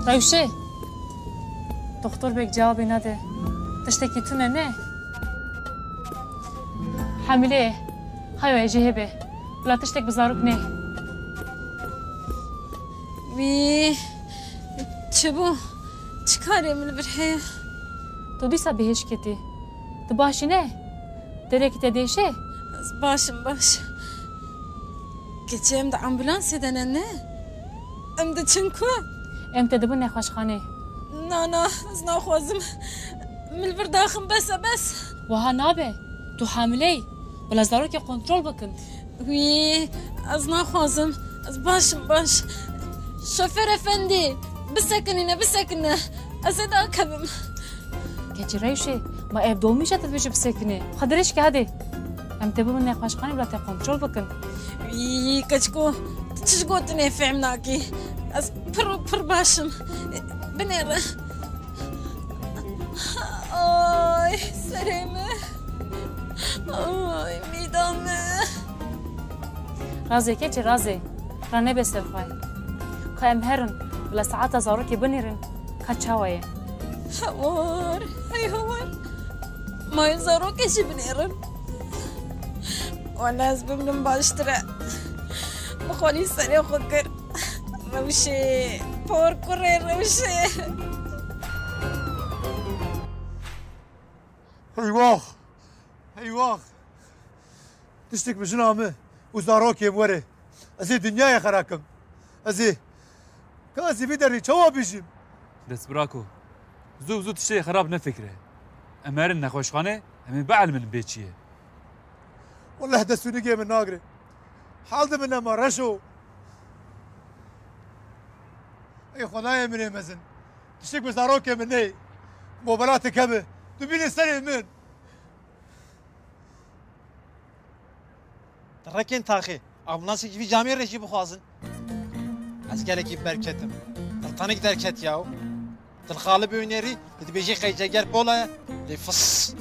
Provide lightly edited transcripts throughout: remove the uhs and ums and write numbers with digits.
روشه دکتر بک جوابی نده تشتکی تونه نه حمله های جهبه ولا تشتك بزاروك نه وی چبو چیکاری من برهه تو دیسا بهش کتی تو باشی نه درک تدیشه باشم باش کچیم د امبولانس دنه نه ام د چنکو ام تدبون نخوشخانه نه از نخوازم من برداخم بس وها نابه تو حامله ولا زاروك کنترل بکن وی از نخوازم از باش شوفر افندی بسکنه از ادا کبم كي رايشي ما ابدو مش هتتبش بسكنه خدريش كهدي ام تبو من نقاش خاني ولا تكنترول بكن وي كتشكو تشكو تنفع مناكي از بر باشم بنيره ay سريمه ay midamه رازي كي رازي رانه بسفاي قام هرن ولا ساعات زاروكي بنيرن كاتشاويه هوار ما يزاروك ايش بنيرن وانا اسبب من باشترى مخالي سريع خكر روشي بور كوري روشي هيواخ تشتك بجنامه وزاروك يبوري ازي دنيا خراكم ازي كازي بدري شوا بيجيم دس براكو زو تشتي خراب نفكره امارن نخوشخانه همين بعل من بيتشيه والله دسوني جاي من ناقري حال منا ما رشو اي خدايا من مزن تشتك بزاروك مني موبلاتك هبه تبيني سنه من تركين تاخي امبولانس في جامعه رشي بخوازن از گلکی برکتم تلقانك دركت ياو تلخالب ونيري تبيجي قيجاجر بولا لفص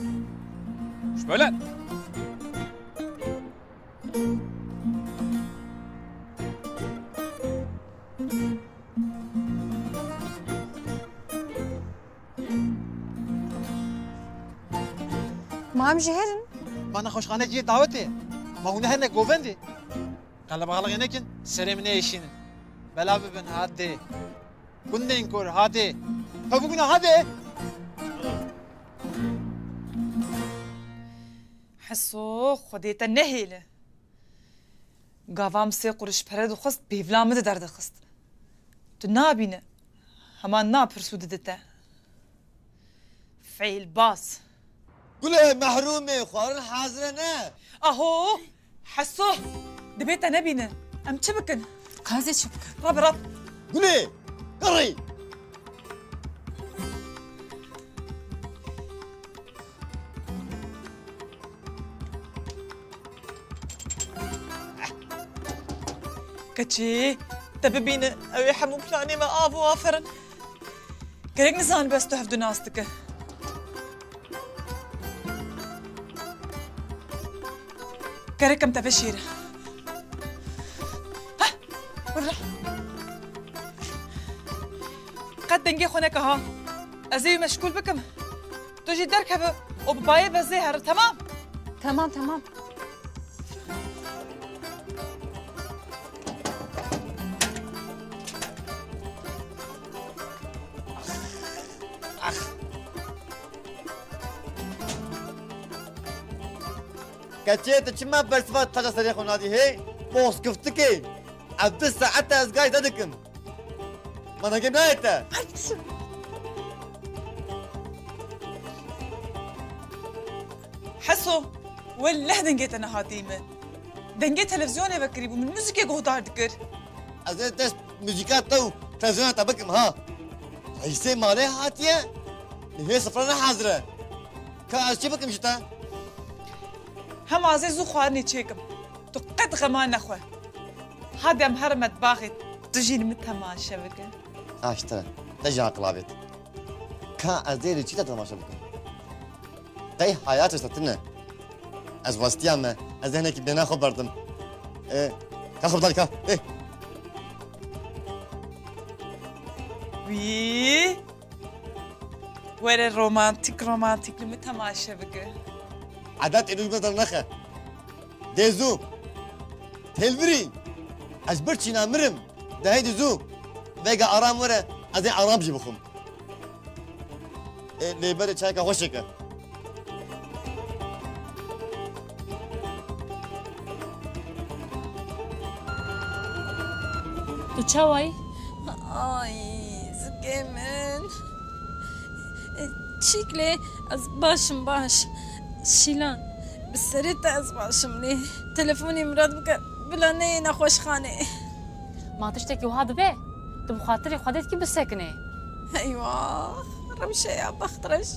مش بلا ما هم جهرن ما نخوش خانه جي دعوتي ما هو نهنا جوفندي قال بغلق ينكن سريم نيشين بلا ببن هادي كنا نكور هادي فبقنا هادي حسو خوديت النهيله قافام سي قرش برد وخست بيفلا مد درد خست تنابينا هما نا برسود دتا فعيل باص قولي محرومة خوارن حاضرنا اهو حسو دبيت نبينا ام تشبكن كازي تشبك رب قولي قري كتشي تببين او يحمو بلاني ما افو افرن كريك نزان بس تهفدو ناستك كريك كم تفشير ها ورا قد دنجي خونك ها ازي مشكول بكم تجي دركب وبباي بزهر تمام تمام كاتشيت تشما برسفات تاجا سريع خنادي هي موس كفتكي عبد الساعة أزقاي تدكم ما نجيب نايته حسو والله دنجيت انا هاتيمه دنجيت تلفزيون بكري ومن موسيقى قهدار دكر أزاي تس موسيقات تو تلفزيون تبكم ها عيسى مالي هاتيه هي سفرنا حاضرة كأشي بكم شتا هم عزيزو خوارني تشيكم تقد غمان نخوه هذا مهرمت باغي تجيني متماشى بك اشترى تجي عقلابيت كان أزاي تشيتا تماشى بكم قي حياتي ستنا از وستياما از هناك بنا خبردم كخبر ذلك وی وره رومانتیک لمی تماشا بگه عادت اینوش بدر نخه دیزو تلبری از برچی نامرم دهی دیزو وگه آرام وره از این آرام جی بخوم لیبر چای که خوشه که تو چاوی؟ آی زگه من چیکله از باشم باش شیلان بسریت از باشم لی تلفونی مراد بکر بلا نه نخوش خانه ما تشتكي وهذا به تو بخاطري خديتكي بالسكنه ايوه رمشة يا بخترش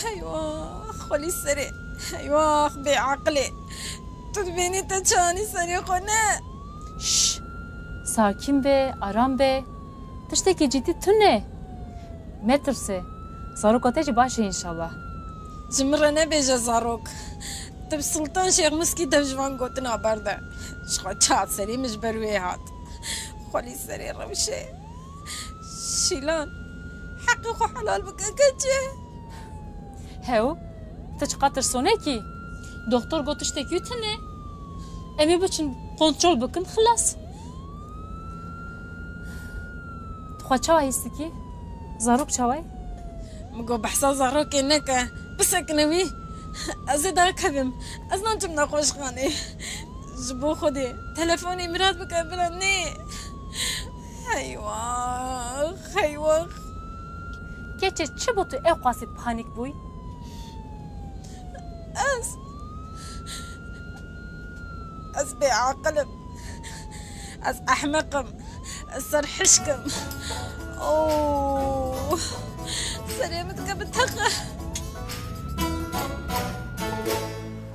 ايوه خولي سري ايوه بعقلي تدبيني تجاني سري قناه شش ساكن به آرام به تشتكي جدي تنه مترسه صاروكاتي باشه ان شاء الله جمرة نبيجا زاروك تب سلطان شيخ مسكي دبجوان قوتنا برده شخوا تشات سري مش بروي هات خولي سري رمشة شيلان حقيقة حلال بكاكجه هاو تشقاتر سونيكي دكتور قلت تشتكي تنه امي بچن كنترول بكن خلاص تخوا چاوي هستكي زاروك چاوي مگو بحثا زاروك انك بسك نوي ازيدا كبم ازنا جمنا خوش خاني جبو خودي تلفوني مراد بك بلني حيوخ كيتش چبوتو اي قاسي بانيك بوي از بعقلم از احمقم از سرحشكم اوه سلامتك بتخه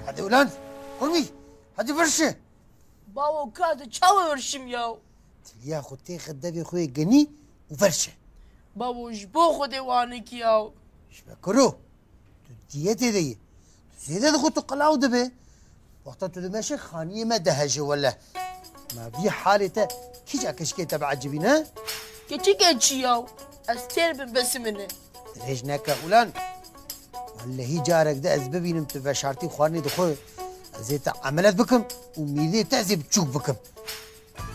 هادي ولان قلبي هادي فرشه باو كاد تشاو ورشم ياو تليا خوتي خدابي خويا قني وفرشه باو جبو خدي وانك ياو شبكرو ديتي دي زيادة خطو قلاو دبي وقتا تدماشي خانية ما دهجة ولا ما في حالته كي جا كشكي تبع جبينها كتشي ياو استير بس منه ليش ناكا ولان ولا هي جارك ده أسبابي نمت بشارتي خواني دخول زيت عملت بكم وميدي تعزب تشوف بكم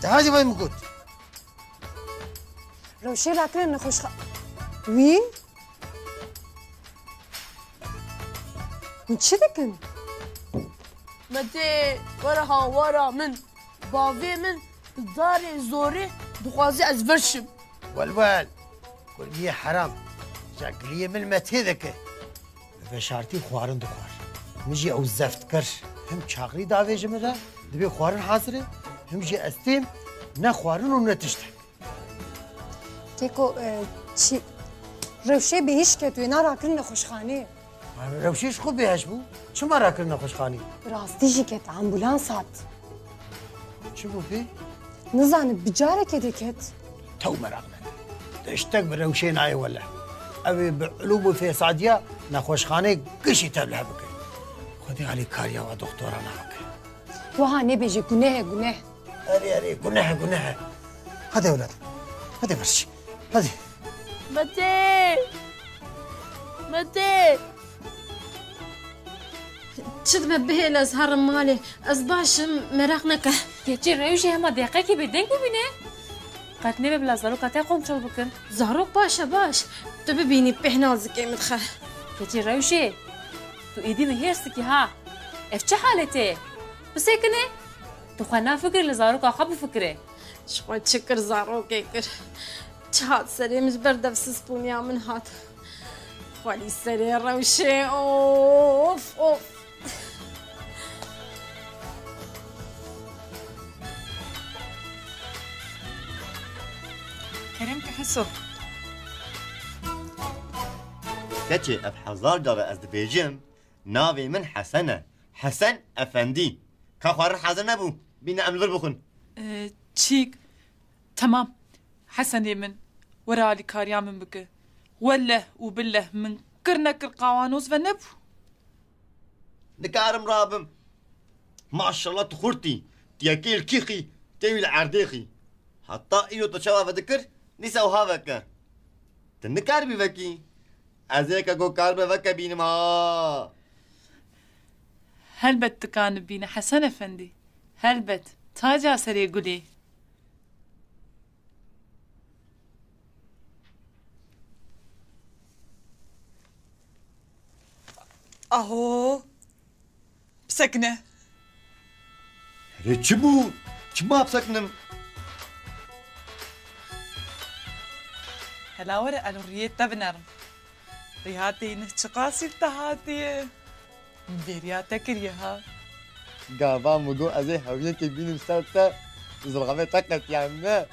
تهاجي وين مقود روشي راكرين نخوش وي من چی دکن؟ متى ورا من باوی من داری زوری دخوازی از فرشم والوال كل هي حرام شكلية من المتهذكة بشارتي خوارن دخوار مجي او زفت كر هم شاقري داوي جمرة دبي خوارن حاضرة هم جي استيم نا خوارن ونتشتك تيكو چی روشي بهش که توی راكرين نخوش خانه روشيش خوب بهش بو چه ما راكرين نخوش خاني راستی جی کت امبولانس هات چه بو في نزانه بجاره که دکت تو مراقنا تشتك بروشي ناي ولا ابي بعلوم في صادية نخوش خانه قشي تبلها بك خدي علي كاريا ودكتورة نامك وها نبيجي گناه اري قناها هذا ولاد هذا فرشي هذه متى شد به الازهار مالي از باشم مراقنك كيتشي ريوشي هما دقيقة بدين ببينه قد نبي بلا زاروكاتي كنترول بكن زاروك باش تو ببيني بحنازك يا مدخل كيتشي ريوشي تو ايدي مهيرسكي ها اف چه حالته بسكنه تو خنا فكر لزاروكا خب فكره شو تشكر زاروك يكر تشات سري مش برده بس سبونيا من هات خوالي سري روشي اوف كريم كحسو كتشي بحزار داره از بيجم ناوي من حسن افندي كخوار حاضر نبو بينا املر بخون تشيك تمام حسن من ورا لي كاريا من بك ولا وبالله من كرنك القوانوس فنبو نكارم رابم ما شاء الله تخورتي تياكيل كيخي تيوي العرديخي حتى ايو تشاوا فذكر نساو هافك تنكار بوكي ازيك اكو كار بوكا بينما هلبت تكان بينا حسن افندي هلبت تاجا سري قولي اهو بسكنه ريتشبو چما بسكنم هلا ورا قالوا ريت تبنر ريهاتي نشقاسي بتهاتي مبيرياتك ريها قابا مقو ازي هويك بينم سرتا زرغمه طقت يعني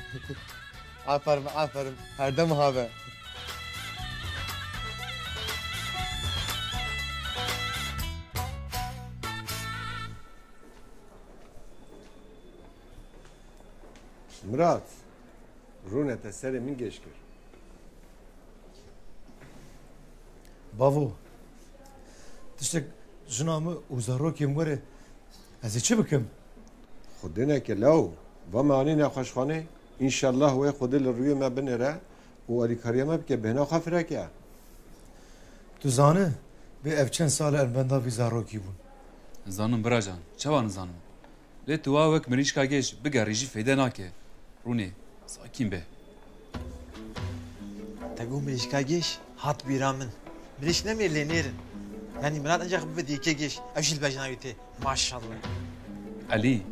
عفرم هردم هذا مرات رونه تسري من جيشكر بافو تشتك جنامı وزاروكيم وره از چه بکم خدنا كلاو وما علينا خوشخانه ان شاء الله هو خد الروي ما بنره و الكاريا ما بك بهنا خفرك يا تو زانه به افچن سال البندا وی زاروکی بون زانم براجان چوان زانم لی تو وک مریش کاگیش بگریجی فایده ناکه رونی ساکین به تقوم مليشكاجيش هات بيرامن مليش نمير لينيرن يعني مرات انجح بدي كيجيش ابشي البجناويتي ما شاء الله علی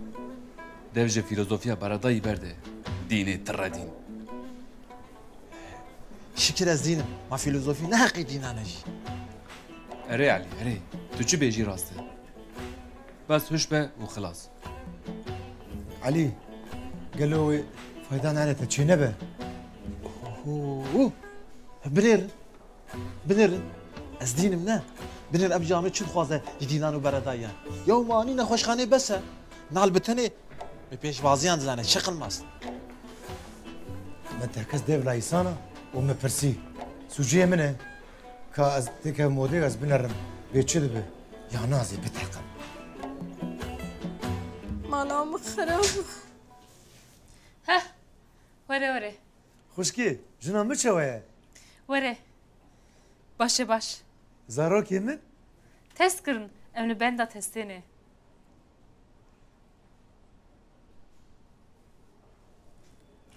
devje filozofya baradayı berde dini tırradin شكر الزين ما فيلوزوفي نحقي دينا نجي اري علي اري تو چی بیجی راسته بس هش به و خلاص علي قالوا فايدان على تشي نبه اوه بنر ازدين منا بنر ابجامي چن خوازه دينانو بردايا يوماني نخوشخانه بس نال بتني بيش بازيان زانه شقل ماست ما تركز ديف لايسانا وما برسي سوجيه منه كاز تك مودي از بنرم بيتشد به يا نازي بتحقق مالام خراب ها وره خوشكي جنا متشويه وره باش زاروك يمن تست کرن امن بندا تستینه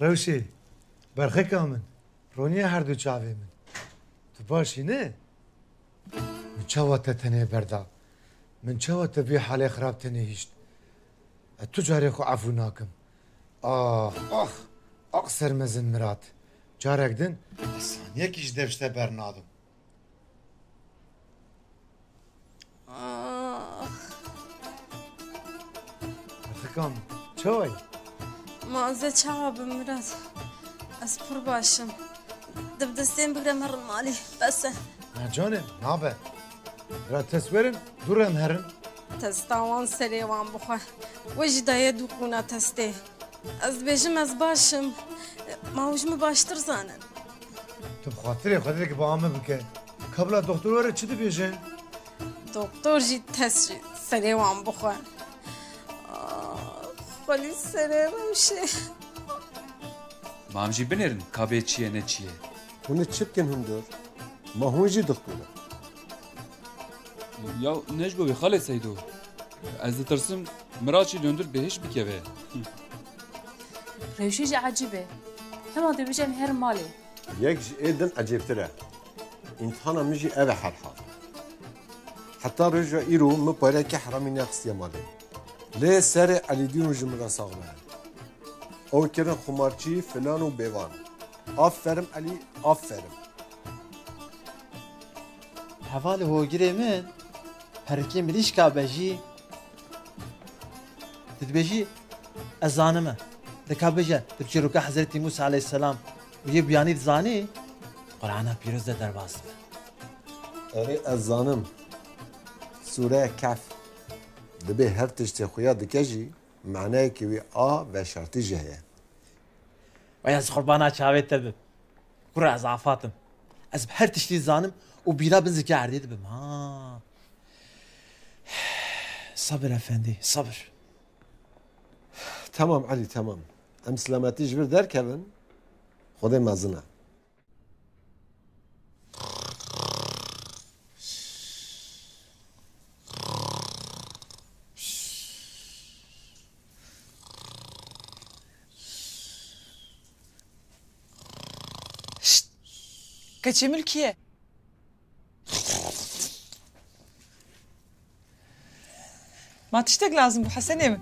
روشي برخي كامن رونيا هر دو چاوي من تو باشي نه من چاوات تنه بردا من چاوات بي حالي خراب تنه هيشت التجاري خو عفو ناكم اخ اقصر مزن مرات جارك دن ثانيه كيش دبشته برنادم برخي چوي مازه چاوا بمرات از پر باشم دب دستين بقرم هر مالي بس جانم نابه را تصويرن دورم هرن تستاوان سريوان بخوا وجدايه دوقونا تستي از بيجم از باشم ما وجم باشتر زانن تو بخاطرك با عامه بك قبل دكتور ورا چي دي بيجن دكتور جي تست سريوان بخوا خالي سريوشي مامجی بنرن کابه چیه نه چیه هون تشبكن هم دور ما هون جي دكتور یا نجبو بی خاله سیدو از ترسم مراچی دöndür بهش بکوه روشی جا عجیبه هما دو بیجم هر مالی يك ايدن عجبتره امتحانا مجي ابي حرحه حتى رجع ايرو مبارك حرامي نقص يا مالي ليه سري علي دينو جمرة صاغنا او كرن خمارچي فلان و بيوان افرم علي افرم حواله هو جري من هركي مليش كابجي تتبجي الزانمه تكابجه تبشرك حضرتي موسى عليه السلام ويبياني زاني قرآن بيروز درباس اري الزانم سوره كهف دبي هر تشتي خويا دكجي معناه كوي و شرطي جهه ويا قربانا شاويت تبب كره ضعفاتم از بحر تشتي زانم وبيلا بنزكي عردي تبب ها صبر افندي صبر تمام علي تمام ام سلامتي جبر در كevin خدي مازنه keçi mülkiye. ما تشتاق لازم حسن من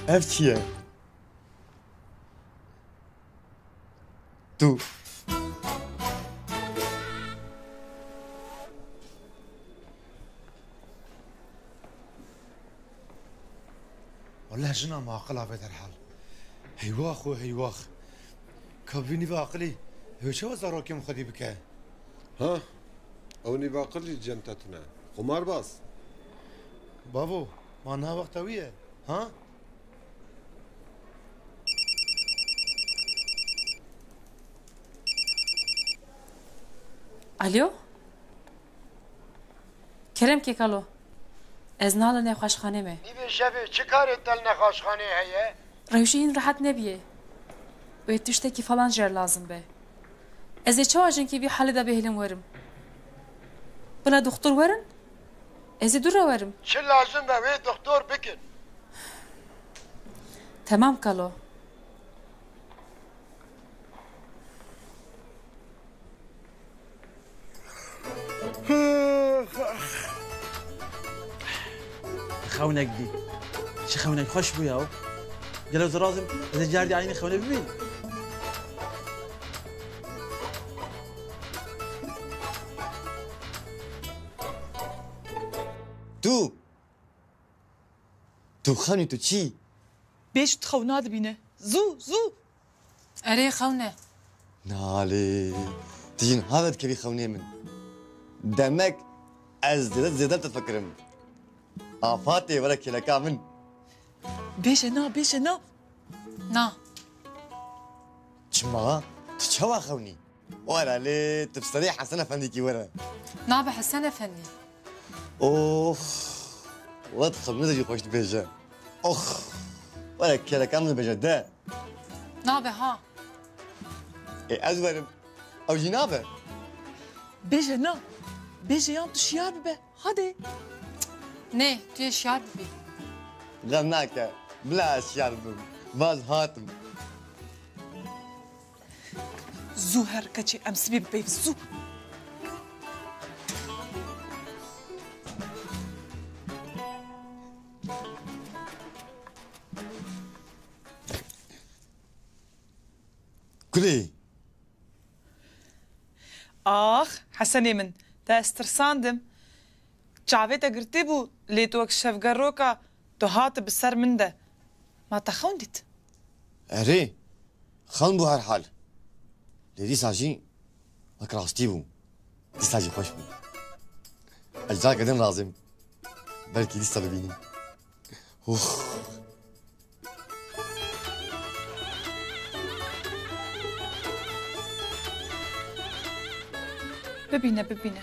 ev çiye. Tu. والله جنا ما عقلها في هذا الحال. هيواخ وهيواخ. كابيني بعقلي. هو شو زاروكي مخدي بك؟ ها اوني باقلي جنتتنا قمار باس بابو ما أنا وقت وياه ها؟ الو کرم کی کالو از نال نه خوشخانه می نبي شافي چیکار دل نخاشخانه هيا؟ روشین راحت نبیه و تشتکی falan جر لازم به از چه واجن کی بی حال ده بهلم ورم بلا دکتر ورن از دور ورم شو لازم به وی دكتور بكن tamam کالو خونك دي شي خونك خوش بو ياو قالوا زرازم اذا جاردي عيني خونه بمين تو خاني تو چی؟ بيش تخوناد بينا زو اره خونه نالي تجين هذا كبي خوني من دمك از زيادة تفكرم آفاتي ولا كلا كامن بيش انا نا چما تشوا خوني ولا لي تفسري حسن افندي ورا نا بحسن افندي اوخ وادخل مزاجي خوش بيجا اخ ولا كلا كامل بجدا نا بها ازورم او جنابه بيش انا بيش يام تشيار ببه هادي نه توی شیار ببی غناك بلا شرب باز هاتم زو هركتشي امس بيبي زو كلي اخ حسني من تا استرساندم جاويتا قرتبو ليتوك شفقروكا تو هات بالسر من ده ما تخوندت اري خان بو هر حال لدي ساجي اكراستيبو دي ساجي خوش بو اجزاء قدم لازم بلكي دي سببيني اوخ ببينه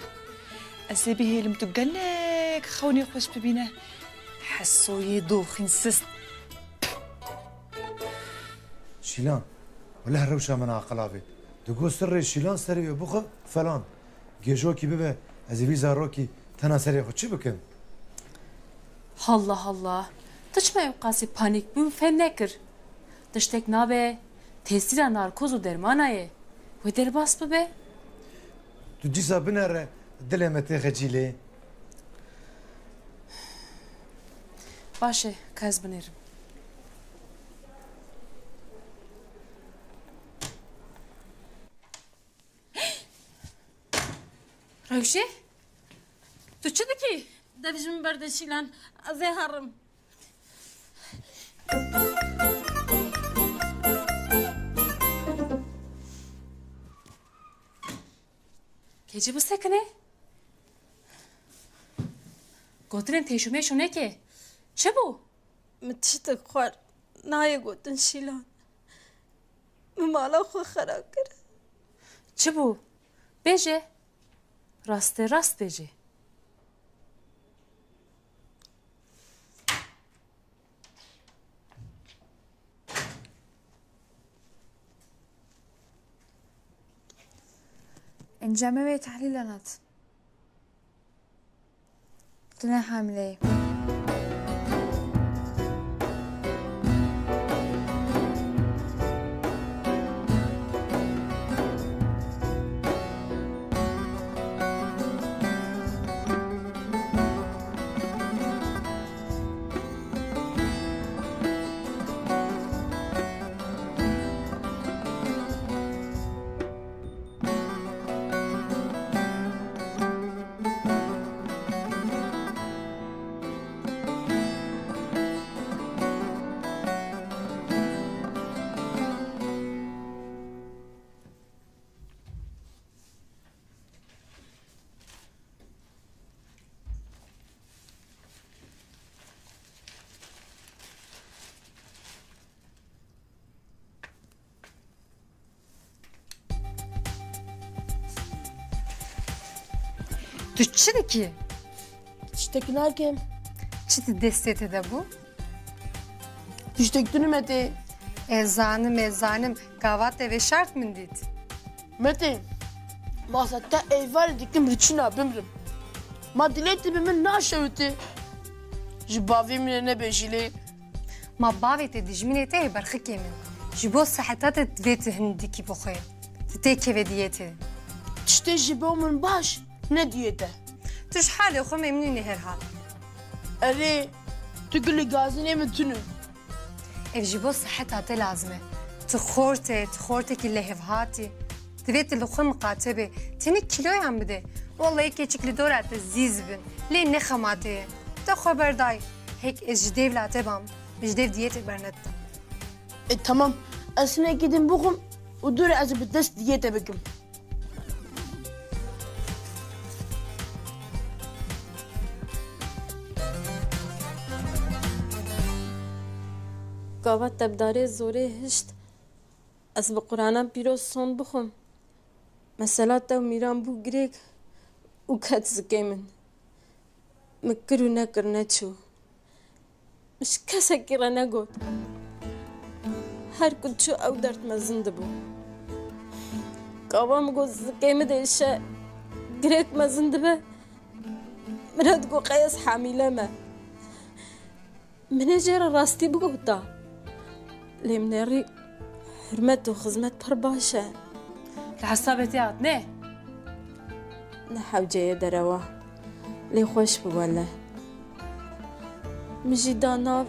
أسيبي هي المتقلك خوني خوش ببينه حسو يدوخ انسست شيلان ولا هروشة من عقلابي تقول سر شيلان سري بخ فلان جيجوكي ببه ازيبي زاروكي تنا سري خو چی بكن الله تشما يقاسي پانيك بو فنكر تشتك نابه تسير ناركوز و درمانايه و درباس ببه تو جيسا بنره دل متي خجيله باشه كاز بنيرم روشي تو چه دکی؟ دبجم برده شیلان از هرم Keci bu sekine? Gotirin teşume şu ne ki? Çe bu? متشتك خوار نایه گوتن شیلان ممالا خو خراب کرد Çe bu? Beje. Raste rast beje. انجام به تحلیلات دونه حمله Tu çi dikî? Tiştek nakim. Çi di destê te de bû? Tiştek tunu Mete. Ez zanim gavat ve şart min dît. Mete. Masa te eyval dikim riçina bimrim. Ma dileti bimin naşevti. Ji bavê min ne bejîlê. Ma bavê te dijminê te yê berxikê min. Ji bo seheta te divê tu hindikî bixwe. Tu tê keve diyetê. Tiştê ji bo min baş ne diyete. Tu ji halê xwe memnûnî her hal. Erê tu gulê gazinê min tunu. Ev ji bo seheta te lazim e. Tu xortekî lehevhatî. Divê tu li xwe miqate bê. Tenê kiloyan bide. Vallahi keçik li dora te zîz bin. Lê nexemate ye. Te xeber day. Hek ez ji devla te bam. Ji dev diyetê bernetdim. Tamam. Esine gidin bukum. U dur ez bi dest diyete bikim. گاوت تبداره زوره هشت از به قرآنم پیروز سون بخم مثلا تو میرم بو گریگ او کت زکی من مکرو نکر نچو مش کسا کرا نگود هر کلچو او درد مزنده بو گاوام گو زکی مدهشه گریگ مزنده به مراد گو قیس حامیله ما منه جرا راستی بگوتا لمناري حرمت وخزمت برباشة الحسابة عطناه نحو جاية دروا لي خوش بولا مجي داناف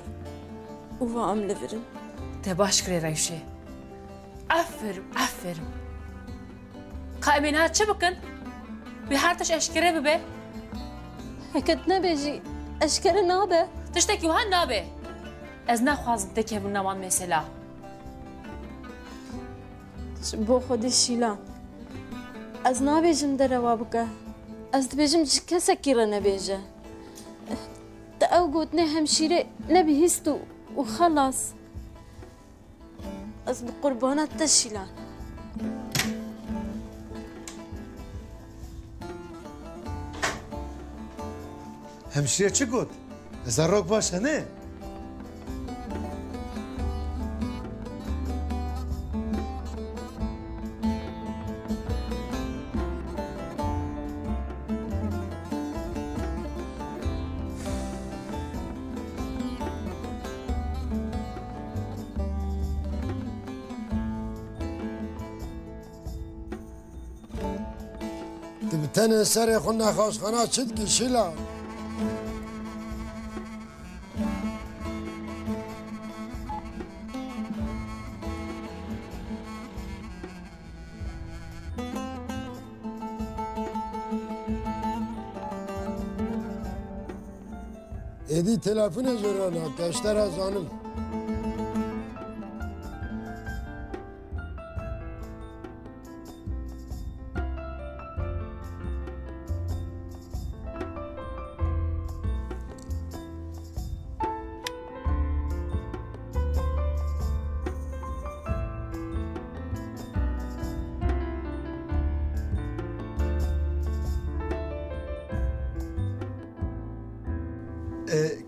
وفام لفرم تباش كري ريشي عفرم قائمينات شبكن بحارتش اشكري ببي هكت نبيجي اشكري نابه تشتكي وهان نابه از نخوازم تکه بون نمان مثلا بو خودی شیلان از نبیجم دروا بکه از دبیجم کسا کیره نبیجه تا او گوتنه همشیره نبیهستو و خلاص از بقربانات تشیلان همشیره چی گفت؟ زراک باشه نه؟ تبتني سري خلنا خاص خنا صدقي شيلا ادي تلفون زورانا كاشتر از آنم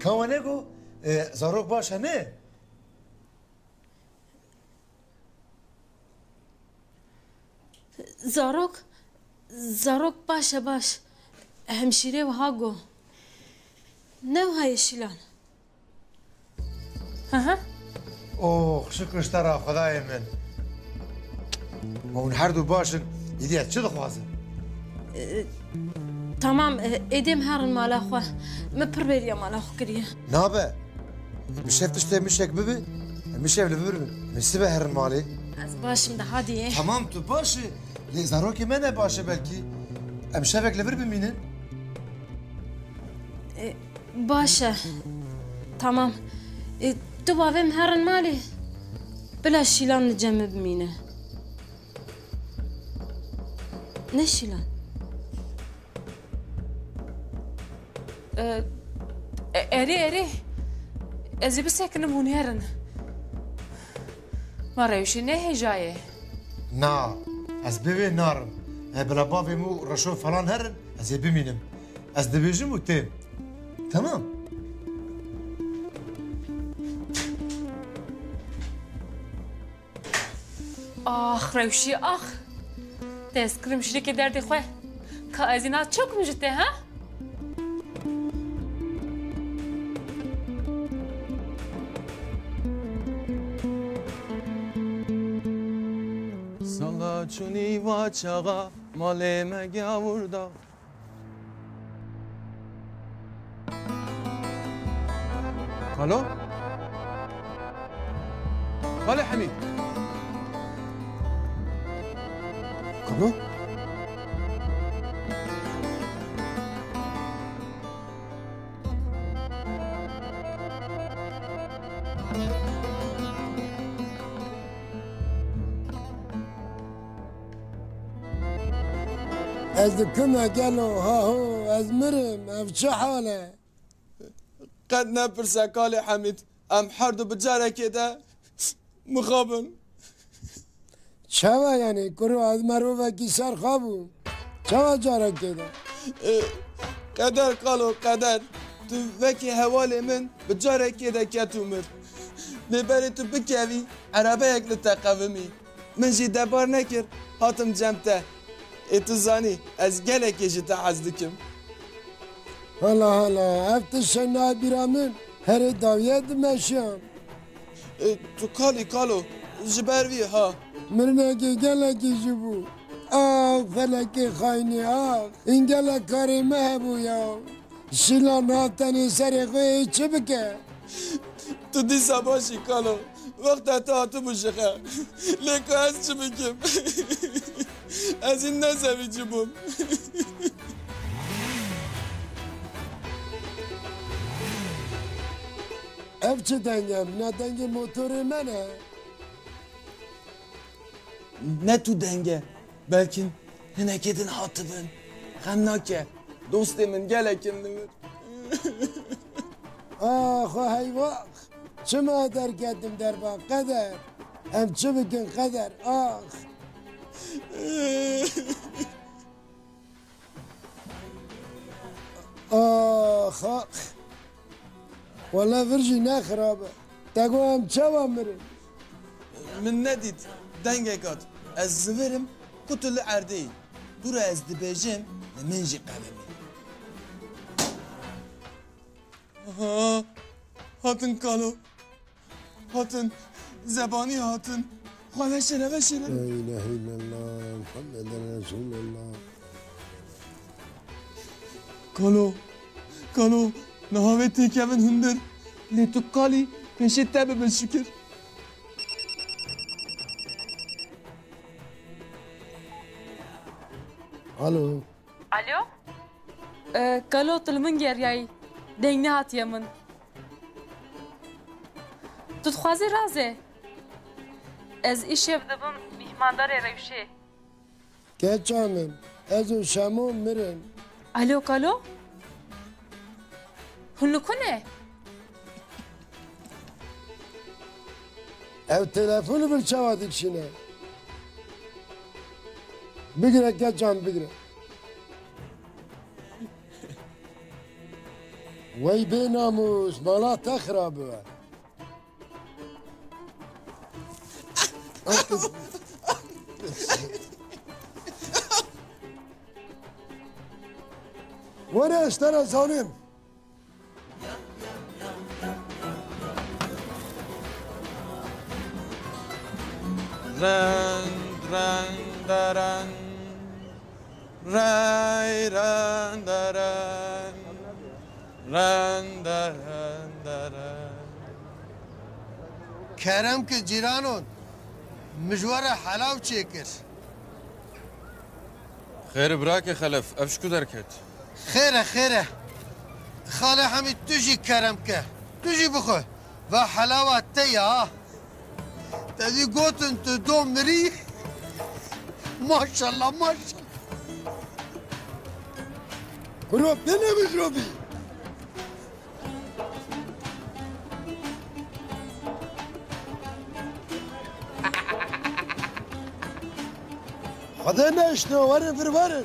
کاوانه گو زاروک باشه نه زاروک باشه باش همشیره و هاگو نه های شیلان اوه شکرش ترا خدای من اون هر دو باشن ایدیت چه دخوازن تمام ایدیم هرن مالا خواه مپر بریا مالا خو کریه نابه مشيف تشتي مشيك ببي مشيف لبربن مستبه هرن مالي از باشم ده هادیه تمام تو باشي لي زاروكي منه باشه بلكي مشيفك لبربن مينن باشه تمام تو بابم هرن مالی بلا شیلان نجمع بمینه نه شیلان اري ازي بس هيك نمون هرن ما رايوشي نه جايه نا از ببي نارم بلا بابي مو رشو فلان هرن از بمينم از دبيجم وتم تمام آخ روشی آخ تذكرم شريك دردي خواه كازينات çok مجته ها Sala çuni vaçağa maleme gavurda Alo? Alo Hamid Alo? از دکمه گلو ها هو از مرم اف چه حاله قد نپرسه کالی حمید ام هر دو بجاره که ده مخابن چوا یعنی کرو از مرو وکی سر خوابو چوا جاره که ده قدر کالو قدر تو وکی حوالی من بجاره که ده کتو مر نبری تو بکوی عربه یک لتقومی من جی دبار نکر هاتم جمته تو زانی از گله کشی تا حزدکم هلا هلا افتش نابیرامن هر داویه دمشیان تو کالی کالو جبروی ها مرنه که گله کشی بو آخ فلکی خاینی آخ این گله کاری مهبو یا شیلان هاتنی سری خوی چه بکه تو دیسا باشی کالو وقت تا تو بشخه لیکو از چه بکم از این نزویجی بوم اف چه دنگم نه دنگ موتور منه نه تو دنگه بلکن هنکدین حاطبن غمناکه دوست من گلکن دمر آخ و هیواخ چه ما در کردم در با قدر هم چه بکن قدر آخ آخ آخ والله فرجي نخرابه تقو هم چه مرن من ندید دنگه کات از زورم کتل عرده دور از دبیجم منجی قلمی هاتن کالو هاتن زبانی هاتن خواهد شنه بشنه لا إله إلا الله محمد رسول الله کالو نهاوه تیکمن هندر لی تو کالی پیشی تبه بشکر الو الو كالو طلمن گریایی دنگ هاتیه من تو تخوازی رازه از ایشه بدبم میهماندار روشه که چامن از شامو مرن الو کالو هنو کنه او تلفونو بر چوادک شنه بگره که چام بگره وی بی ناموس مالا تخرابه وره اشترى ظالم رند رند درن رای رند درن رند رند درن کرم که جیرانون مجوار حلاو چیکر خیر براک خلف افشکو درکت خیره خاله همین توجی کرم که توجی بخو و حلاوه تیا تدی گوتن تو دو مری ماشالله برو بینه بجروبی خدا نشنو ورن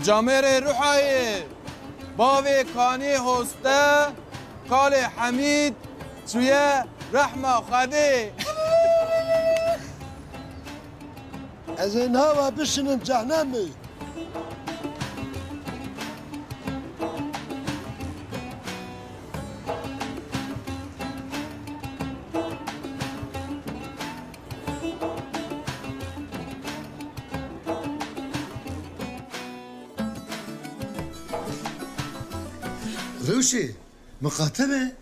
جامعه روحای باوی کانی هسته کال حمید توی رحمه خاده از این هوا بشنم جهنمی روشي مخاطبة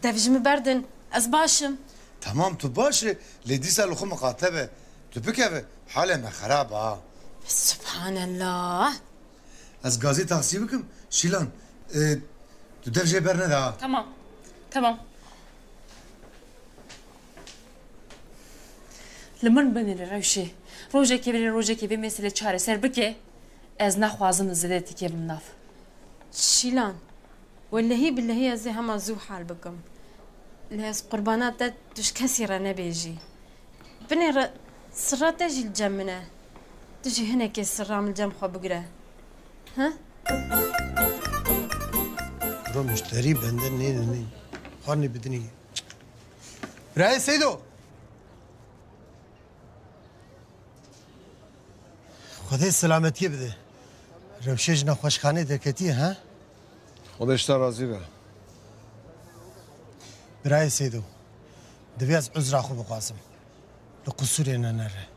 دفجم بردن از باشم تمام تو باشه لدي سالو خو مخاطبة تو بكيف حالة ما خرابة سبحان الله از غازي تحسيبكم شيلان تو دفجة برنا دا تمام لمن بني لروشي روجه كي بمثل چاره سر بكي از نخوازم زدتي كي بمناف شيلان والله بالله زي هما زو حال بكم لهز قربانات ده دوش كثيرة نبيجي بني سرات تجي الجمنة تجي هنا كي سرام الجم خو بقرا ها رو مشتري بندن نين خاني بدني رئيس سيدو خدای سلامتی بده روشش نخوشخانه درکتی ها خودش تا راضی به برای سیدو دوی از عذر خو بخواسم لقصور اینا نره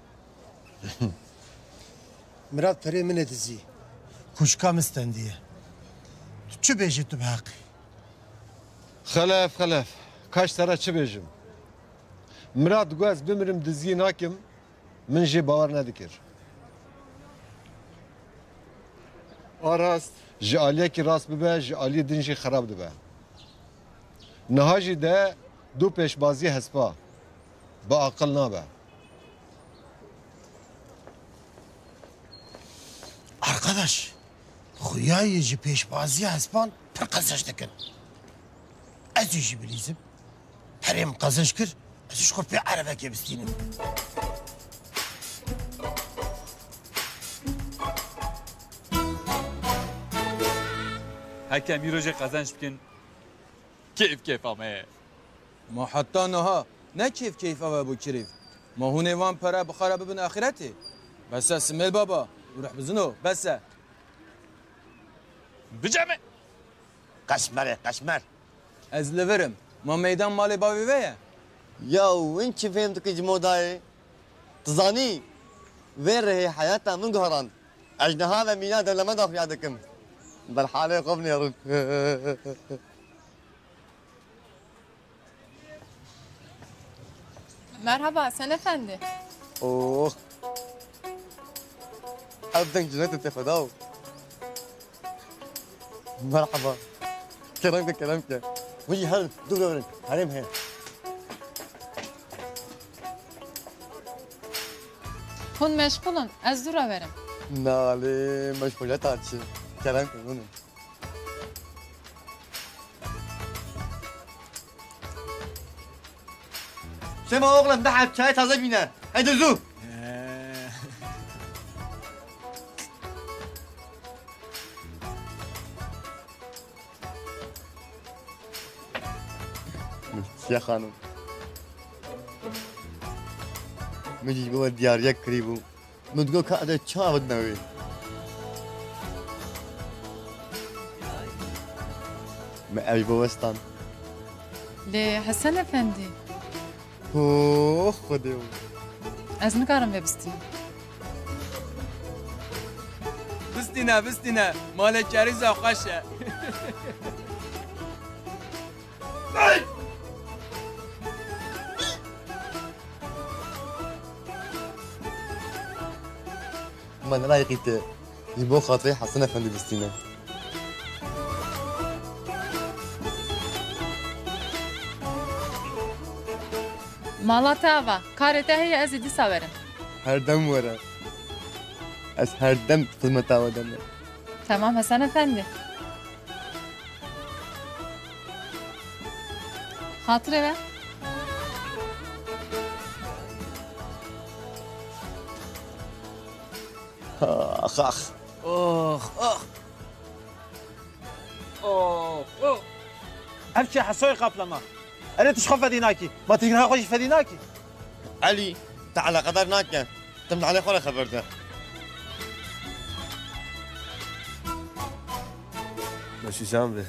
مراد پره منه دزی خوشکا مستندیه تو چه بیجی تو به حقی خلف کاش ترا چه بیجم مراد گوز بمرم دزی ناکم من جی باور ندکر آراست جی آلیه کی راست ببه جی آلیه دنجی خراب دبه نهاجی ده دو پیشبازی هسپا با عقل نابه arkadaş خویای پیشبازی هسپان پر قزش دکن از یجی بلیزم هریم قزش کر ازش خور پی عربه که بستینم هكا ميروجي قزنش بكن كيف امه ما حتى نها نه كيف ابو كريف ما هو نيوان پره بخاره ببن اخرتي بس اسمل بابا وروح بزنو بس بجمع قشمر از لورم ما ميدان مالي بابي ويا يا وين كيف فهمتك جموداي تزاني وين رهي حياتها من قهران اجنها وميلاد لما دافع يدكم بالحالة قبني يا رب Merhaba sen efendi. اوه ابدا جنات التفاداو مرحبا كلامك وجي هل دور هرم هي Hun meşgulun ez dura verim. نالي مشغولات عادشي كلامك منهم شما oğlum ده çay taze bine. Hadi zu. ملکیه خانم مجی بابا دیاریه کری بو مدگو که اده چا ود نوی ما اوی بابستان لی حسن افندی اوه خودم از نکارم ببستیم بستینه مال کریز خوشه من رايقيته يبو خاطري حسن افندي بستينا مالا تاوا کارته هی از دی ساورم هر دم ورا از هر دم خدمت آدم تمام حسن افندی خاطره و اخ اخ همشي حسوي قبلنا انا تشخف فديناكي ما تقدر خوش فديناكي علي تعال قدر ناكا تمنع علي خولا خبرته ماشي شامله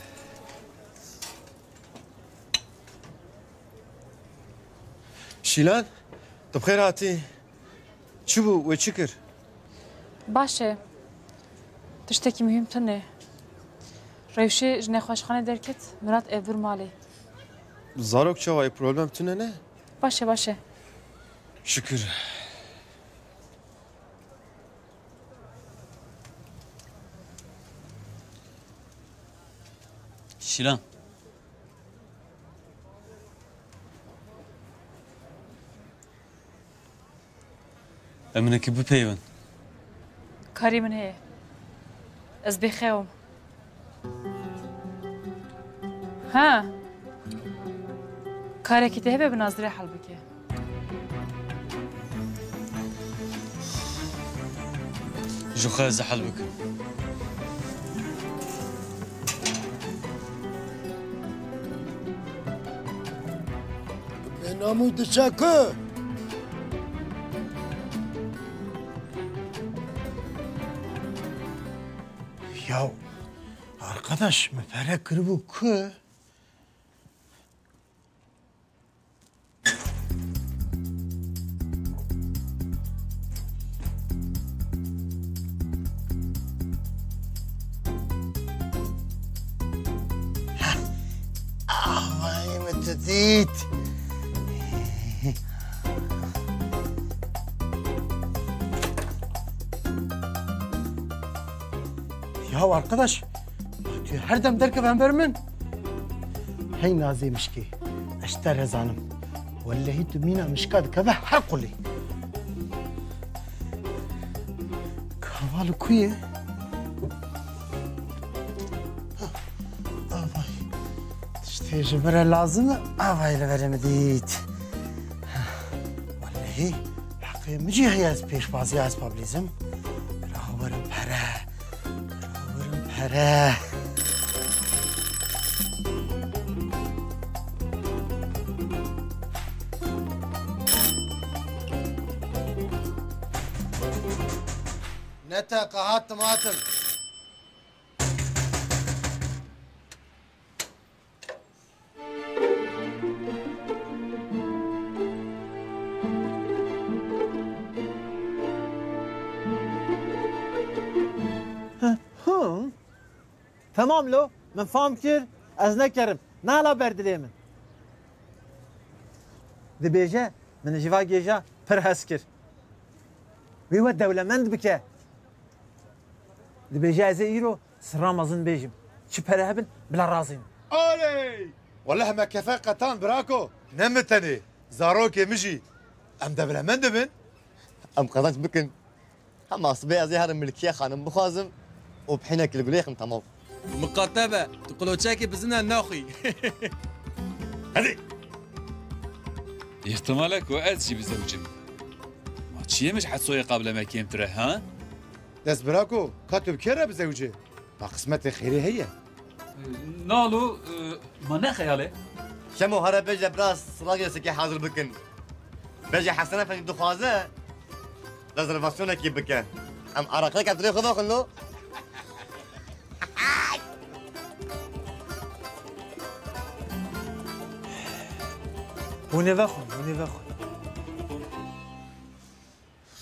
شيلان طب خير هاتي شو بو وتشكر باشه تشتكي مهم تنه روشي جنه خوشخانه دركت مرات ابر مالي زاروك شو اي بروبلم تنه نه باشه شكر شيلان امنك ببيون كاري من هي از بخيوم ها كاري تهبه بنظري حلبك جو خاز حلبك بنامو تشاكو Ya arkadaş müferek bu ku. Vay mütedit. Ya arkadaş, her dem derke ben vermin. Hey naziymiş ki, işte rezanım. Vallahi tümina mişkad kebe her kuli. Kahvalı kuye. Avay. İşte jibere lazım, avayla veremediyt. Vallahi, hakkı müci hayaz peşbazı az pablizm. Rahavarım para. Para. نتا قهات طماطم تمام لو من فهم كير از نكرم نالا بردلي من دبيجا من جوا جيجا پر هسكر ويوا دولمند بك دبيجا زي ايرو سرامزن بيجم شي پر هبن بلا رازين اولي والله ما كفاء قطان براكو نمتني زاروك مجي ام دبلمند من ام قضيت بكن هم اصبي زي هذا ملكيه خانم بخازم وبحينك القليخ تمام مقاطبة تقولوا تشاكي بزنا الناخي هذي احتمالك وقت شي بزوجم ما تشي مش حتسوي قبل ما كيم تره ها دس براكو كاتب كيرا بزوجي ما قسمتي خيري هي نالو ما نه خياله شمو هره بجه براس سلاقي سكي حاضر بكن بجه حسنه فني دخوازه ريزرفاسيون كي بكن ام عراقك ادري خذو خلو ونيفا خون ونيفا خون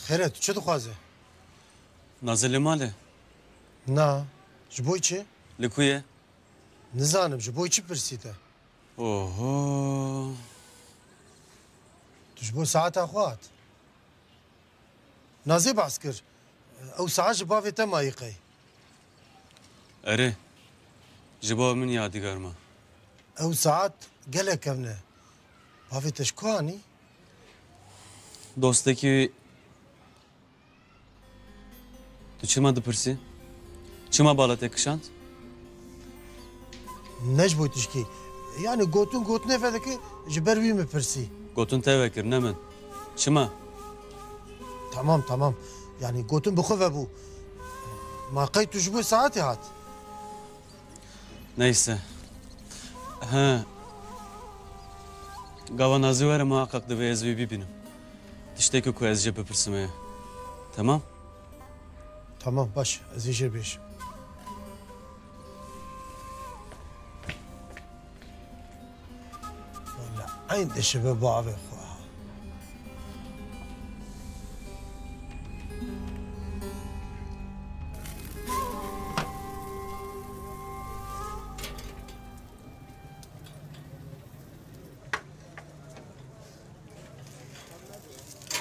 خيرت چه دخوازه نازل ماله نا جبوي چه لكويه نزانم جبوي چه برسيته اوه تجبو ساعات اخوات نازي بعسكر او ساعات جبافي تما يقي اره جبا من يادگار ما او ساعات قلق كمنه بافي تشكواني دوستکی تو چما دپرسی چما بالات کشاند نجبو تشكي يعني قوتون فدك جبر وي مبرسي قوتون تفكر نمن شما تمام يعني قوتون بخوف ابو ما قيت جبو ساعتي هات نيسه ها قاوا نازوار محقق دبي ازوي ببينم تشتكي كو از جبه برسمه تمام باش ازيجي بيش ولا عند الشباب بعض اخوها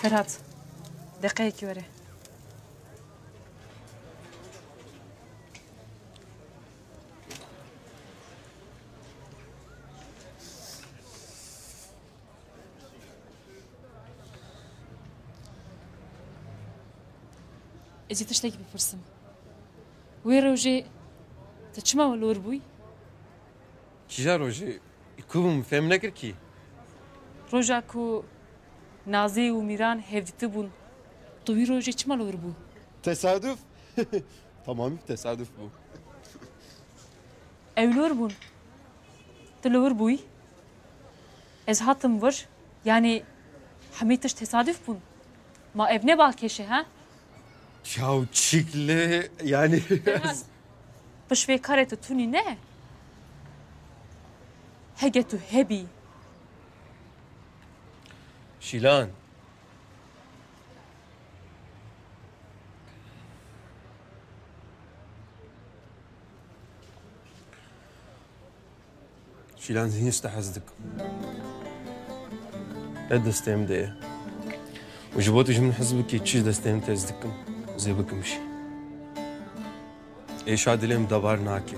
فرهاد دقيقة وري ازي تشتكي بفرسم وي روجي تشما ولور بوي كيجا روجي يكون فهم نكر كي روجا كو نازي وميران هفدت بون طوي روجي تشما لور بو تصادف تمام تصادف بو اولور بون تلور بوي از هاتم ور يعني حميتش تصادف بون ما ابني بالكشه ها Çav çikle yani. بشوي كارتو توني نه هجتو هبي Şilan. Şilan zihni istahazdık. لا دستم ده وجبوتش من حزبك يتشي دستم تزدكم زي بكمشي ايش عاد لهم دبار ناكي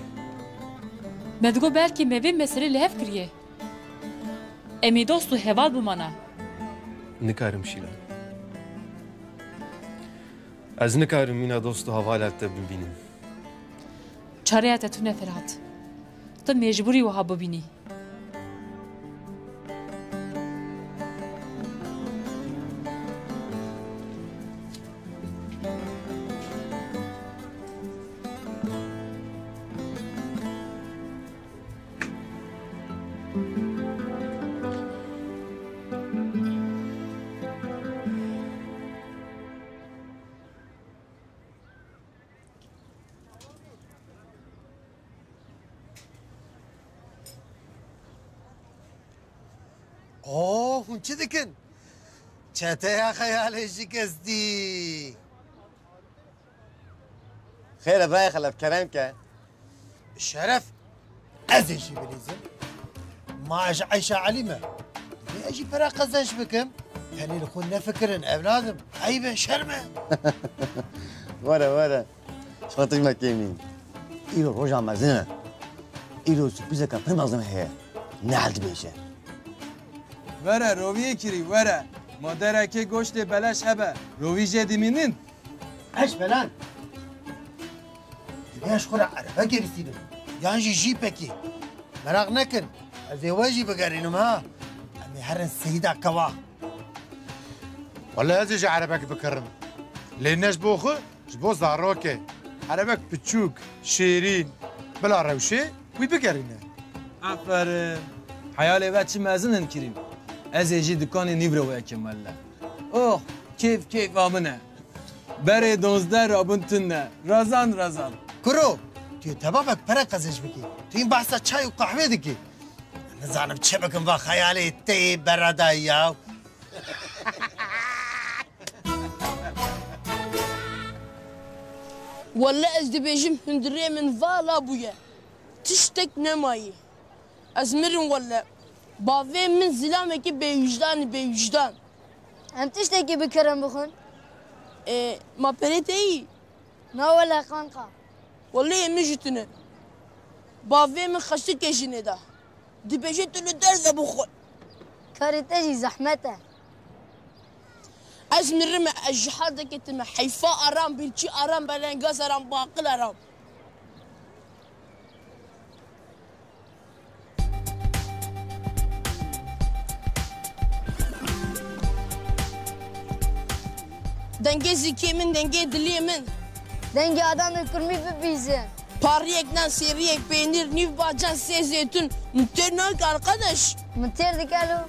مدگو belki mevin mesele lehev kiriye emi dostu heval bu mana نكارم شيلان از نكارم مينا دوستو حوالات ببینیم çareyat tu ne Ferhat tu mecburi waha bibînî اوه هون چه دکن؟ چته خیالش شکستی خير براي خلف كلام كان شرف ازيشي بليزم ما عيشة عليمة اجي برا قزنش بكم يعني نكون نفكرن اولادم عيبه شرمه ولا شغلتك ما كيمين ايرو رجع مزنه ايرو سبيزا كان في مزنه هي نعد بيشه وره رویه کری وره مادرکه گوشت بلش هبه روی جدی مینین اش بلان ليش خرع عرفه جرسينو يعني جيبكي مراغ نكن الزواجي بقارينهم ها عمي هرن السيدة كوا والله هذا جا عربك بكرم ليناش بوخو جبو زاروكي عربك بتشوك شيرين بلا روشي ويبقرينا عفر Hayal evet çi mezinin kirim. Ez ê jî dikanê nîvre weke melle. Oh, keyf amine. Berê 12 rabin tune. Razan. Kuro, tu tebabek pere qeziş bikî. Tu yîn behsa çay û qehwê dikî. Nizanim çi bikim va xeyalê te beredayî ya. Walla ez dibêjim hundirê min vala bûye. Tiştek nemayî. Ez mirim walla. Bavê min zilamekî bêwîjdan. Em tiştekî bikirin bixwin. Ma perê te yî? Na wele kanka. Wallahê min jî tune. Bavê min xeşikê jinê da. Dibêje tu li derve bixwe. Karê te jî zehmet e. Ez mirim ez ji haldekê tune heyfa aram, birçî aram, belengaz aram, baqil aram. Dengê zîkê min, dengê dilê min. Dengê adamê kurmî bibîzin. Pariyekden seriyek, peynir, nîv bacan, sê zeytun. Min têr nake arkadaş. Min têr dikelo.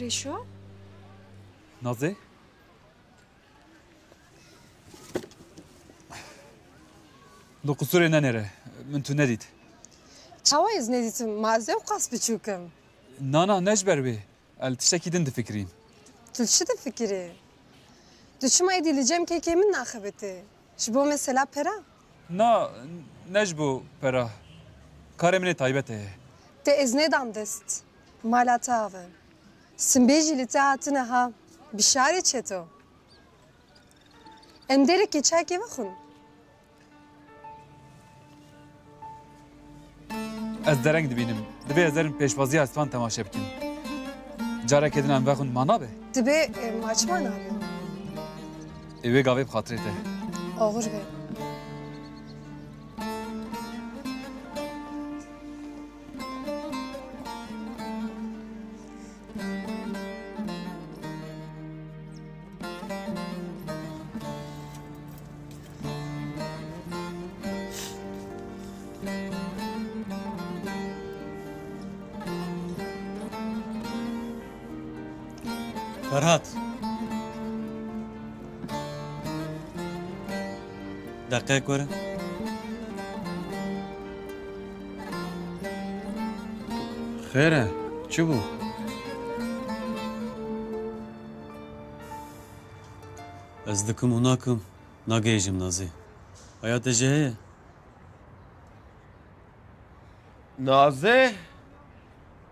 Reşo? Nazê? Li qusurê nenêre. Min tu nedît. Çawa ez nedîtim, mazê û qas biçûkim. Nana ne ji ber wê? El tiştekî din difikirîn. Tu çi difikirî? Tu çima edîlîcem kêkê min naxebitî. Ji bo mesela pera? Na, ne ji bo pera. Karê min ê taybet heye. Te ez nedam dest. Mala te avim. Simbêjî li te hatine ha. Bişarê çeto. Em derekê çayekê vexwin. Ez dereng dibînim. Divê ez erim pêşvaziya Estvan temaşe bikim. Carekê din em vexwin ma nabe? Dibe maçma nabe. Ê wê gavê bi xatirê te. Oğur be. Ferhat. Dakika were. Xêr e, çi bû? Ez dikim û nakim, nagêjim Nazê. Haya te jî heye? Nazê?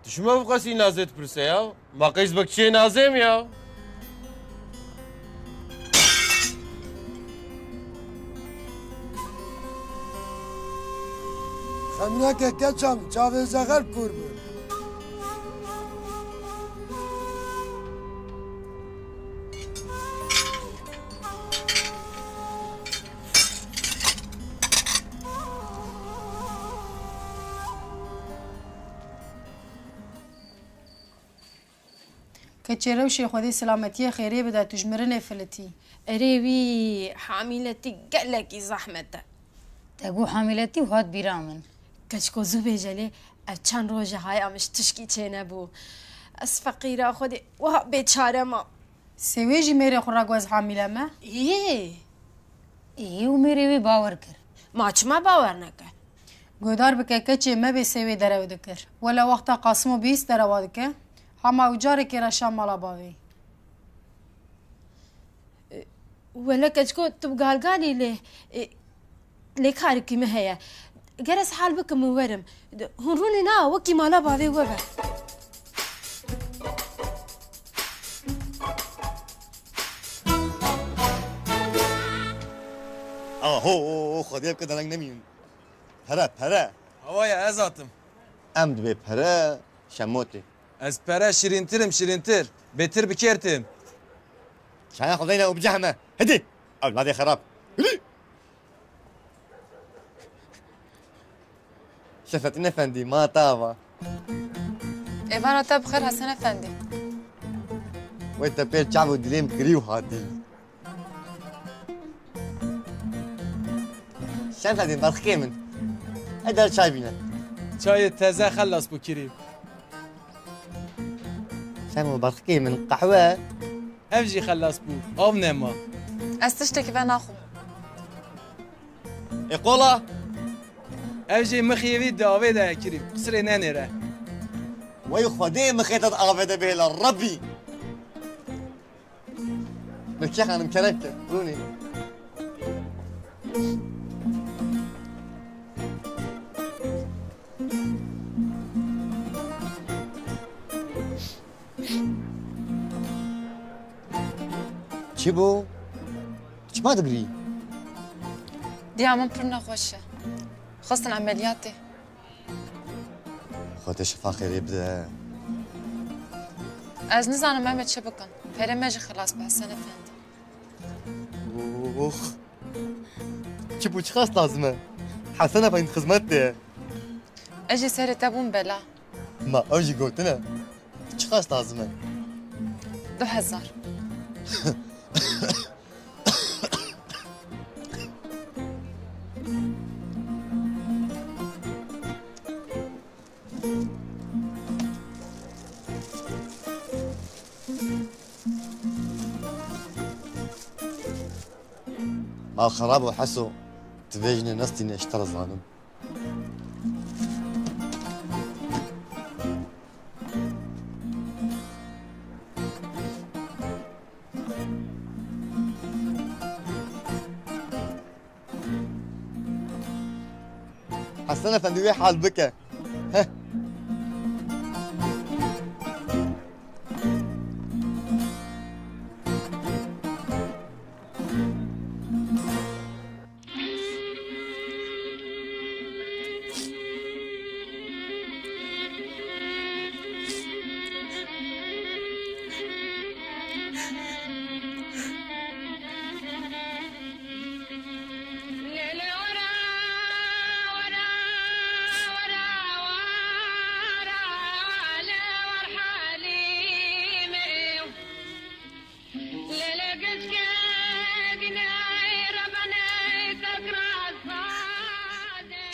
Dişime bu qasî Nazê dipirse ya? Ma qeyz bek çiyê Nazê mi ya? Xemreke keçam, çavê zexer kur bû. کچره و شیخودی سلامتی خیری بده تجمرن فلتی اریوی حاملتی گلکی زحمته تگو حاملتی و هات بیرامن کچکو زو بیجلی چند روز های امش تشکی چه نبو از فقیره خودی و بیچاره ما سویجی میره خورا گوز حامله ما ایه و میره وی باور کر ما چما باور نکر گودار بکه کچه ما بی سوی درو دکر ولا وقتا قاسمو بیست درو دکه هما وجاره که رشام مالا باوی ولا کچکو تبقى قالي ليه خاركي ما هي جرس حال بك مورم هنروني نا وكي مالا باوي وبا هو خديب كده لنگ نميون پره Havaya ez atım. ام دبي پره شموتي Ez pere şirintir. Betir bikertim. شايا خذينا وبجهمه هدي اولادي خراب هدي شفتنا افندي ما طابه Evana te bixir Hasan Efendi. وانت بير شعب ودليم كريو هادي شن فدين برخي من هذا شاي بينا شاي تازه خلص بو كريم شن برخي من قهوة همجي خلص بو آب نما از تشتكي و ناخو يقولا همجي مخيوي داوي ده كريم قصري نانيره وي خدي مخيطة آفده به للربي لك يا خانم كركة روني چی بو؟ چی ما دقري؟ دي عم برنا خوشه خاصة عملياتي خاطر شفا خير يبدا از نزانم محمد شبكن پره مجي خلاص بحسن افندي اوخ چی بو چی خاص لازمه؟ حسن افند خدمته اجي سيري تابون بلا ما اجي قلتنا چی خاص لازمه؟ 2000 ما خراب وحسو تبيجني نستي اشترى ظالم حسنا فندوي حال بكى ها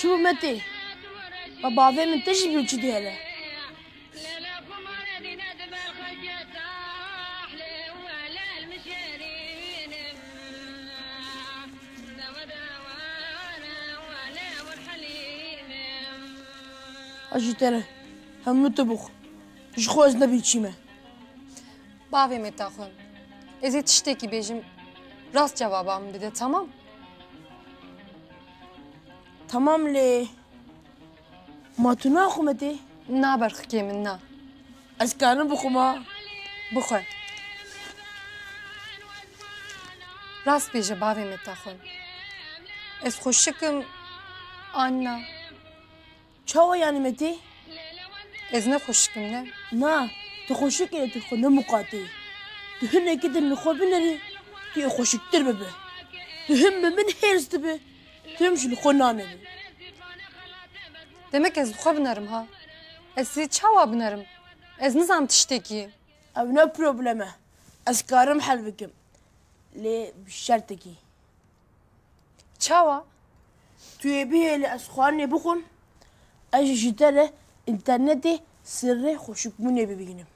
شو متي بابا من تجي بيوجدي هلا اجي ترى هم تبخ ايش خو اجنبي تشيمه باوی متاخون ازی تشتکی بیجم راست cevabımı بده tamam تمام لي ما تناخو متي نابرخ كيمن نا اسكان بخما بخو راست بیجه باوی متاخون از خوشکم آنا چاوا يعني متي از نه خوشکم نه نا تخوشك إلى تخون مقاتي تهنا كده النخوة بنري تي خوشك ترببه تهم من هيرز تبه تمشي الخونا نبي demek ez xwe binarim ha ez sizi çawa binarim ez nizam tiştekî ev ne probleme ez karim hel bikim lê bi şertekî çawa tu yê bihêlî ez xwarinê bixwim ez ji te re internetê sirrê xweşikbûnê bibînim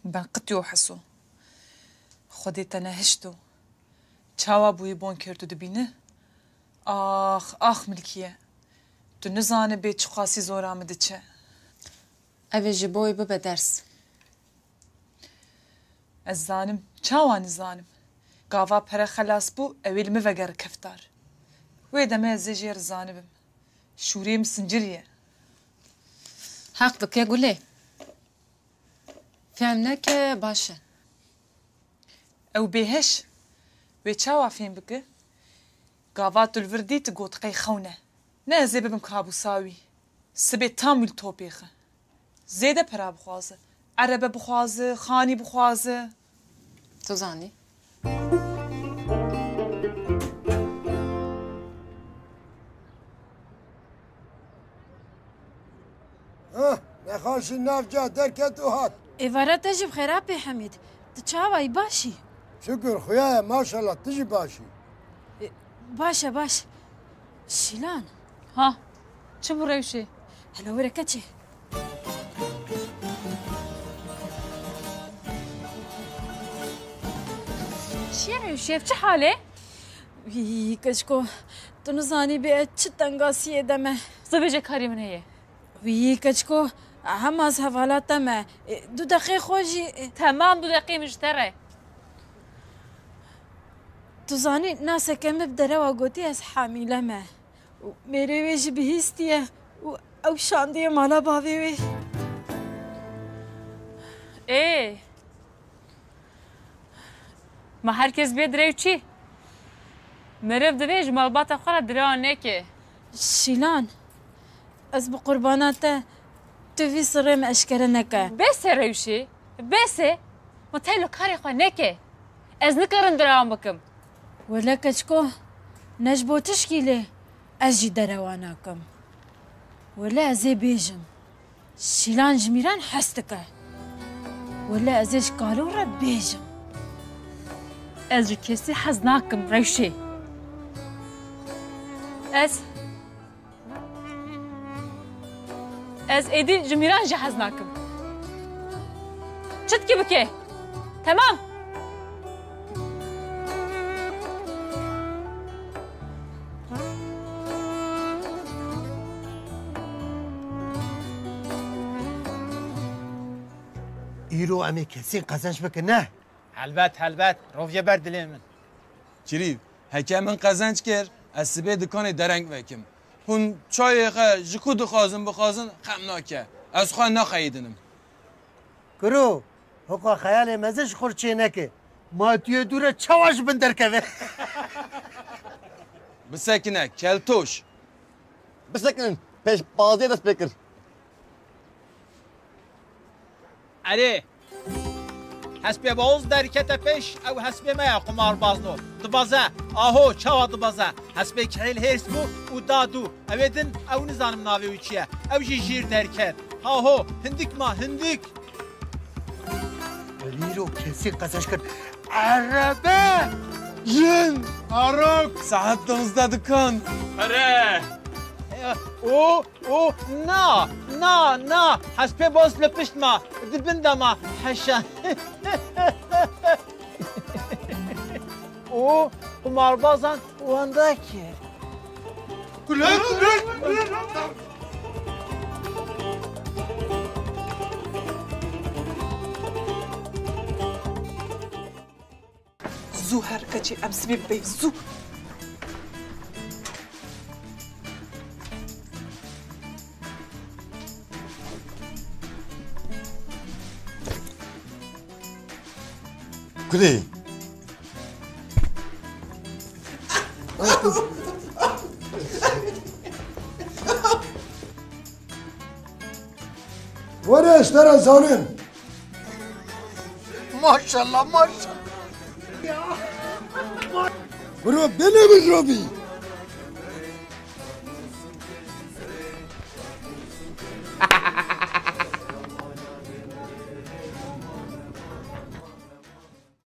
Ben qıtyo heso. Xwedê te nehişto. Çawa bûyî bon kir tu dibîne? Ax milkiye. Tu nizane bê çi xasî zora min diçe. ev ê ji bo wê bibe ders Ez zanim, çawa nizanim. Gava pere xelas bû, ew ê li min vegere keftar. Wê demê ez ê jê rizanibim. Şûrê min sinciriye. Heq dike gulê fêm neke baş e Ew bêheş. Wê çawa fêm bike? Gava tu li vir dî tu got qey xewne. Ne ez ê bibim kabûsa wî. Sibê tam wî topê xe. Zêde pera bixwaze. Erebe bixwaze, xanî bixwaze. Tu zanî نخاشی نافجا درکت و هات ئێوارە تەژی بخێرا پێ حەمید چاوای باشی شکر خویایە ماشەڵڵا تژی باشی باشە باش شیلان ها چ بوو ڕێوشێ هەلەوەرەکە چێ چییە ڕێوشێ چ حالێ وی کەچکۆ تو نزانی بێ چ تەنگاسیە دەمە زەبێژە کاری من هەیە وی کەچکۆ هەماز هەڤالاتەمە دوو دەقێ خۆشی تەمام دوو دەقێ مژتەڕێ تو زانی ناسەکەمە بدەرەوە گوتی ئەس حامیلەمە مێرەوێژی بهیستیە و ئەو شاندەیە ماڵا باوێوێ ئێ ما هەرکەس بێ درێو چی مرۆڤ دەبێژ مەڵباتە خۆرە درەوە نێکێ شیلان ئەس بە قورباناتە تو وی سڕێمە ئەشکەرە نەکە بێسێ ڕێوشێ بێسێ متای لە کاری خۆ نێکێ ئەس نکەڕن دراوام بکەم وەلە کەچکۆ نەش بۆ تشکی لێ ئەژی دەرەوە ناکەم وەلە ئەزێ بێژم شیلان ژمیران حەست دەکە وەلە ئەزێش کالۆڕە بێژم ئەس ji kesî hez nakim rewşê ez êdî ji mîran jî hez nakim çitkî bike temam ئیرۆ ئەمێ کەسین قەزەنج بکە نه هەلبەت هەلبەت ڕۆڤیە بەر dilê min Çirîv, heke min qezenç kir, ez sibê dikanê dereng vekim. Hûn çayê xwe ji ku dixwazin bixwazin xem nake. Ez xwe naxeyidinim. Kiro, hoqa xeyalê meze ji xur çê neke. Matiye dûre çawa ji bin derkeve. Bisekine, keltoş. Bisekinin, pêşbaziyê dest pê kir. Erê, hespê boz derkete pêş ew hespê me ya qumarbazno. Dibaze, aho çawa dibaze. Hespê kihêl hêrs bû û dadû. Ew ê din ew nizanim navê wî çi ye. Ew jî jîr derket. Aho, hindik ma, hindik. İro kesin qezenç kir. Erebe! Jin! Arok! Saat 9'da dikan. Ere! O, na. Hespê boz li pişt ma. Dibin de ma. Heşa. O, qumarbazan wanda kir. Gülen! زوو هەر کەچی ئەم سبێ ببێ زوو Güley. وەرە ئێشتەرە زانم Maşallah maşallah. برو بنە بژۆبی